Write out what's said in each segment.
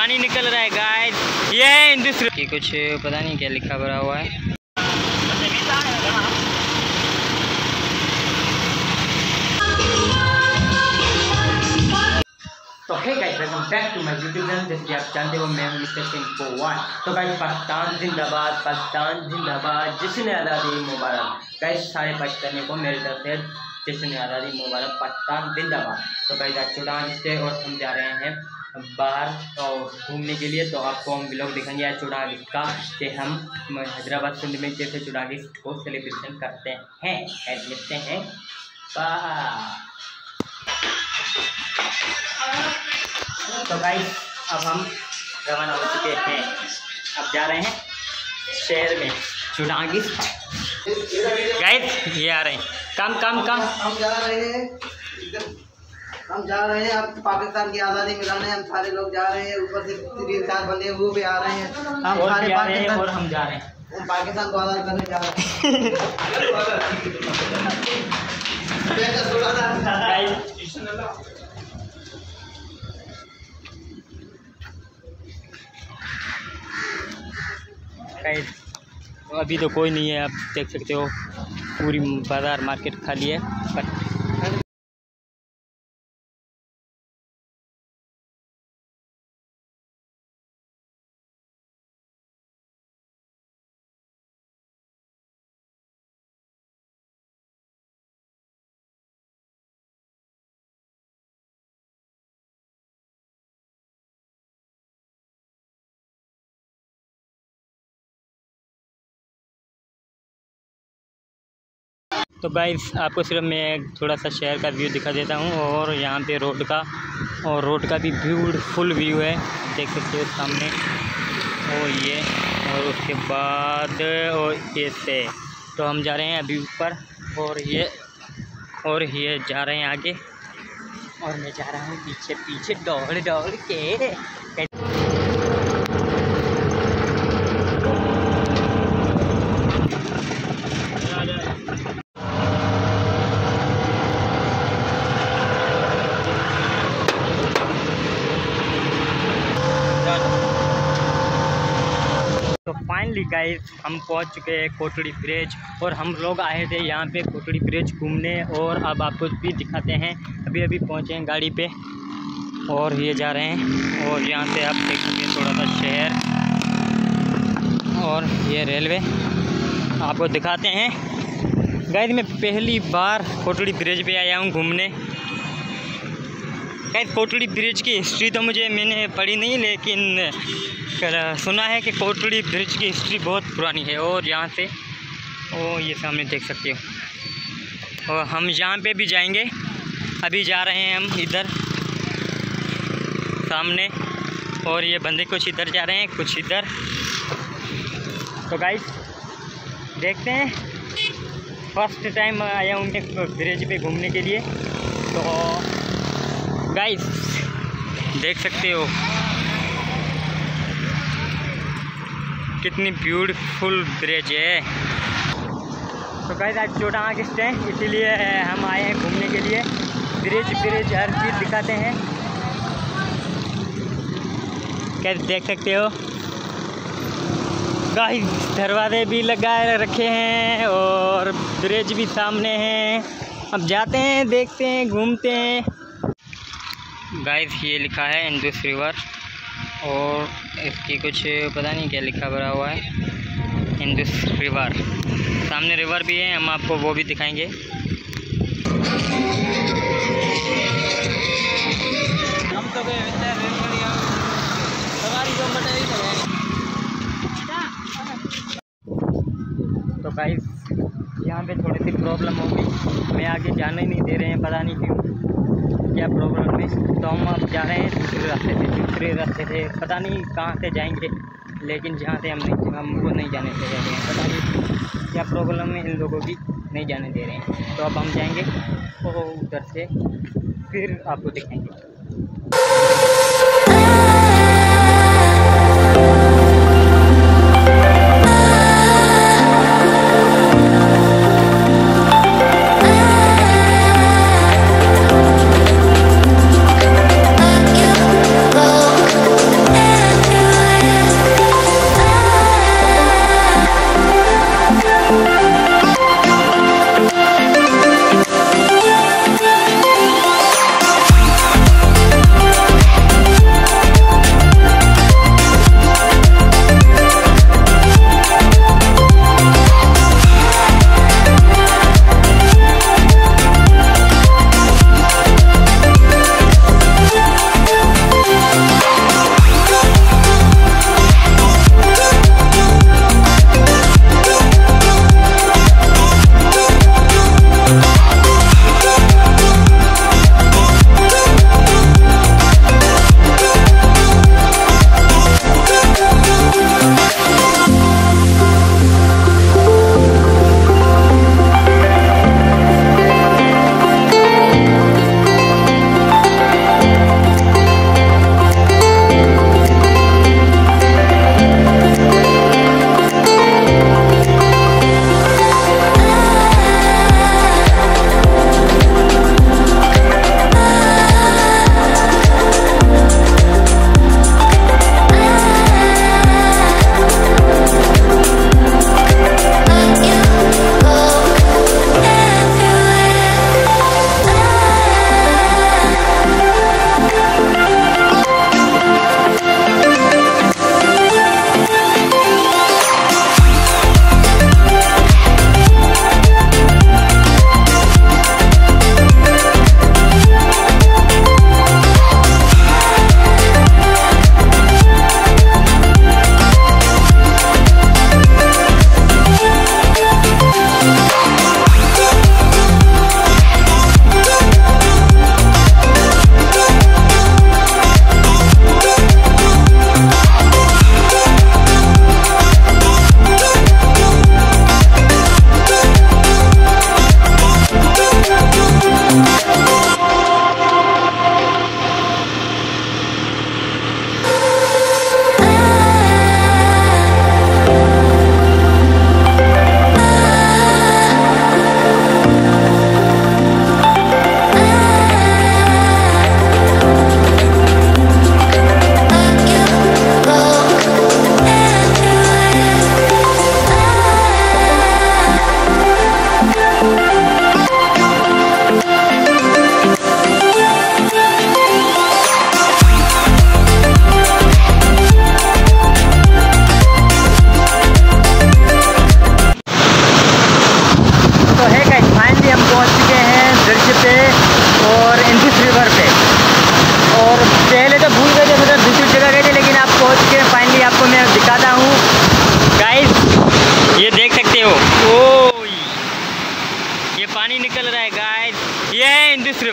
पानी निकल रहा है गाइस। ये है हिंदुस्तान की कुछ पता नहीं क्या लिखा पड़ा हुआ है। तो hey guys, welcome back to my YouTube channel. जैसे कि आप जानते हो मैं हूं मिस्टर सिंह पोवान। तो गाइस, पाकिस्तान जिंदाबाद, पाकिस्तान जिंदाबाद, जश्न आज़ादी मुबारक। गाइस, सारे पाकिस्तानियों को मेरी तरफ से जश्न आज़ादी मुबारक, पाकिस्तान जिंदाबाद। तो गाइस, आज चौड़ांग से और हम जा रहे हैं बाहर और घूमने के लिए। तो आपको हम व्लॉग दिखाएंगे आज चौड़ांग का कि हम हैदराबाद सिंध में कैसे चौड़ांग को सेलिब्रेशन करते हैं। देखते हैं बाहर। तो गाइस, अब हम रवाना हो चुके हैं। अब जा रहे हैं शहर में चौड़ांग। गाइस, ये आ रहे हैं। कम हम जा रहे हैं अब पाकिस्तान की आज़ादी मिलाने। हम सारे लोग जा रहे हैं, ऊपर से 3-4 बंदे वो भी आ रहे हैं। हम सारे पाकिस्तान और हम जा रहे हैं, हम पाकिस्तान को आज़ाद करने जा रहे हैं। अभी तो कोई नहीं है, आप देख सकते हो पूरी बाज़ार मार्केट खाली है। तो गाइस, आपको सिर्फ मैं थोड़ा सा शहर का व्यू दिखा देता हूँ। और यहाँ पे रोड का भी ब्यूटीफुल व्यू है, देख सकते हो सामने। और ये और उसके बाद और ऐसे तो हम जा रहे हैं अभी ऊपर। और ये जा रहे हैं आगे और मैं जा रहा हूँ पीछे पीछे दौड़ के। तो फाइनली गाइस, हम पहुंच चुके हैं कोटड़ी ब्रिज। और हम लोग आए थे यहाँ पे कोटड़ी ब्रिज घूमने। और अब आपको भी दिखाते हैं। अभी पहुँचे हैं गाड़ी पे और ये जा रहे हैं। और यहाँ से आप देख सकते हैं थोड़ा सा शहर और ये रेलवे आपको दिखाते हैं। गाइस, मैं पहली बार कोटड़ी ब्रिज पे आया हूँ घूमने। गाइस, कोटड़ी ब्रिज की हिस्ट्री तो मैंने पढ़ी नहीं, लेकिन सुना है कि कोटड़ी ब्रिज की हिस्ट्री बहुत पुरानी है। और यहाँ से ये सामने देख सकते हो। और हम यहाँ पे भी जाएंगे। अभी जा रहे हैं हम इधर सामने। और ये बंदे कुछ इधर जा रहे हैं, कुछ इधर। तो गाइस, देखते हैं। फर्स्ट टाइम आया हूँ ब्रिज पे घूमने के लिए। तो गाइस, देख सकते हो कितनी ब्यूटीफुल ब्रिज है। तो गाइस, आज चौड़ांग है, इसीलिए हम आए हैं घूमने के लिए। ब्रिज हर चीज़ दिखाते हैं। कैसे देख सकते हो गाइस, दरवाजे भी लगाए रखे हैं और ब्रिज भी सामने हैं। अब जाते हैं, देखते हैं, घूमते हैं। गाइस, ये लिखा है इंडस रिवर और इसकी कुछ पता नहीं क्या लिखा पड़ा हुआ है। इंडस रिवर, सामने रिवर भी है, हम आपको वो भी दिखाएंगे। हम तो तो गाइस, यहाँ पे थोड़ी सी प्रॉब्लम हो गई, हमें आगे जाने ही नहीं दे रहे हैं, पता नहीं क्यों, क्या प्रॉब्लम है। तो हम अब जा रहे हैं दूसरे रास्ते से, पता नहीं कहाँ से जाएंगे, लेकिन जहाँ से हमको नहीं जाने दे रहे हैं। पता नहीं क्या प्रॉब्लम है, इन लोगों की नहीं जाने दे रहे हैं। तो अब हम जाएंगे तो उधर से फिर आपको दिखाएंगे।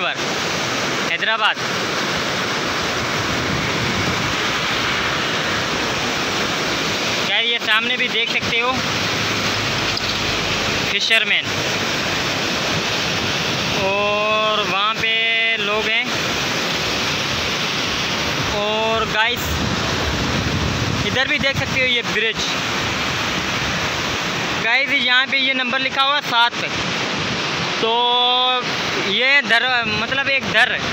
रिवर, हैदराबाद। क्या ये सामने भी देख सकते हो फिशरमैन, और वहाँ पे लोग हैं। और गाइस इधर भी देख सकते हो ये ब्रिज। गाइस यहाँ पे ये नंबर लिखा हुआ 7, तो ये मतलब एक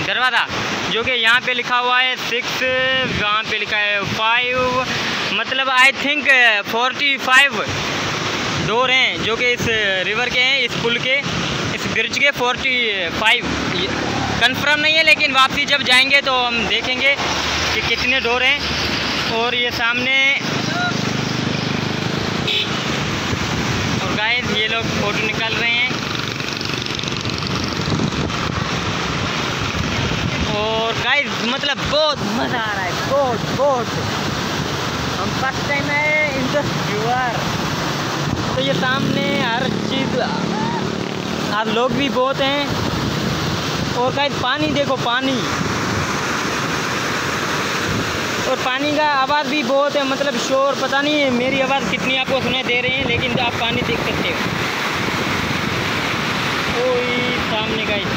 दरवाज़ा जो कि यहाँ पे लिखा हुआ है 6, वहाँ पे लिखा है 5, मतलब आई थिंक 45 डोर हैं जो कि इस रिवर के हैं, इस पुल के, इस ब्रिज के 45 कंफर्म नहीं है, लेकिन वापसी जब जाएंगे तो हम देखेंगे कि कितने डोर हैं। और ये सामने, और गाइस ये लोग फ़ोटो निकाल रहे हैं। और गाइस मतलब बहुत मज़ा आ रहा है, बहुत। हम फर्स्ट टाइम आए इन द रिवर, तो ये सामने हर चीज़, आप लोग भी बहुत हैं। और गाइस पानी देखो, पानी, और पानी का आवाज़ भी बहुत है, मतलब शोर, पता नहीं है मेरी आवाज़ कितनी आपको सुनाई दे रही है, लेकिन आप पानी देख सकते हो। ओए सामने गाइस,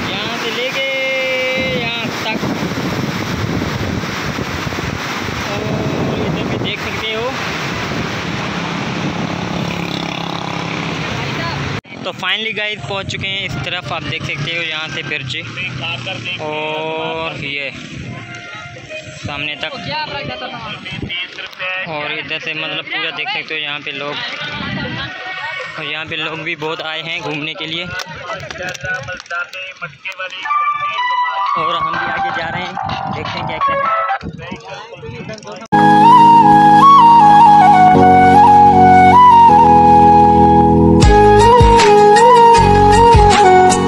यहाँ से लेके यहाँ तक, और इधर भी देख सकते हो। तो फाइनली गाइस पहुँच चुके हैं इस तरफ, आप देख सकते हो यहाँ से ब्रिज, और ये सामने तक, और इधर से मतलब पूरा देख सकते हो यहाँ पे लोग, और यहाँ पे लोग भी बहुत आए हैं घूमने के लिए। और हम भी आगे जा रहे हैं, देखते हैं क्या क्या है।